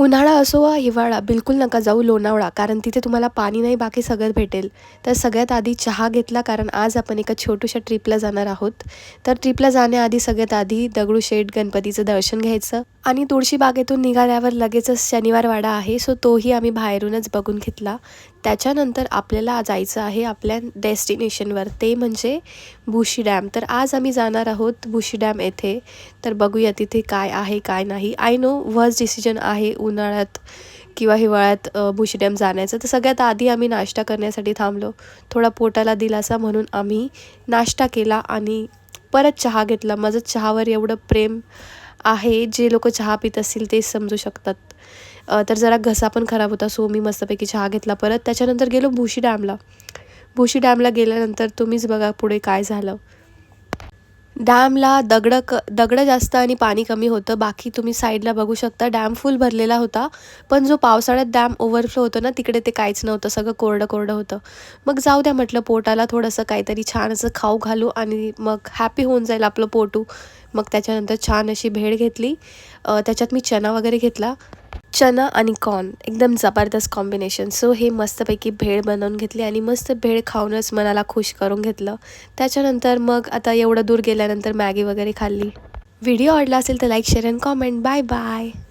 उन्हाळा असो वा हिवाळा बिलकुल नका जाऊ लोणावळा, कारण तिथे तुम्हाला पाणी नाही बाकी सगळं भेटेल. तर सगळ्यात आधी चहा घेतला, कारण आज आपण एका छोट्याशा ट्रिपला जाणार आहोत. तर ट्रिपला जाण्याआधी सगळ्यात आधी दगडूशेठ गणपतीचं दर्शन घ्यायचं आणि तुळशीबागेतून निघाल्यावर लगेचच शनिवारवाडा आहे, सो तोही आम्ही बाहेरूनच बघून घेतला. त्याच्यानंतर आपल्याला जायचं आहे आपल्या डेस्टिनेशनवर, ते म्हणजे भुशी डॅम. तर आज आम्ही जाणार आहोत भुशी डॅम येथे. तर बघूया तिथे काय आहे काय नाही. आय नो वर्स्ट डिसिजन आहे उन्हाळ्यात किंवा हिवाळ्यात भुशी डॅम जाण्याचं. तर सगळ्यात आधी आम्ही नाश्ता करण्यासाठी थांबलो. थोडा पोटाला दिलासा म्हणून आम्ही नाश्ता केला आणि परत चहा घेतला. माझं चहावर एवढं प्रेम आहे, जे लोक चहा पित असतील तेच समजू शकतात. तर जरा घसा पण खराब होता, सो मी मस्तपैकी चहा घेतला परत. त्याच्यानंतर गेलो भुशी डॅमला. भुशी डॅमला गेल्यानंतर तुम्हीच बघा पुढे काय झालं. डॅमला दगडं जास्त आणि पाणी कमी होतं. बाकी तुम्ही साईडला बघू शकता डॅम फुल भरलेला होता. पण जो पावसाळ्यात डॅम ओव्हरफ्लो होतो ना, तिकडे ते काहीच नव्हतं, सगळं कोरडं कोरडं होतं. मग जाऊ द्या म्हटलं, पोटाला थोडंसं काहीतरी छान असं खाऊ घालू आणि मग हॅपी होऊन जाईल आपलं पोटू. मग त्याच्यानंतर छान अशी भेळ घेतली. त्याच्यात मी चना वगैरे घेतला. चना आणि कॉर्न एकदम जबरदस्त कॉम्बिनेशन. सो हे मस्तपैकी भेळ बनवून घेतली आणि मस्त भेळ खाऊनच मनाला खुश करून घेतलं. त्याच्यानंतर मग आता एवढं दूर गेल्यानंतर मॅगी वगैरे खाल्ली. व्हिडिओ आवडला असेल तर like, share and comment. Bye bye.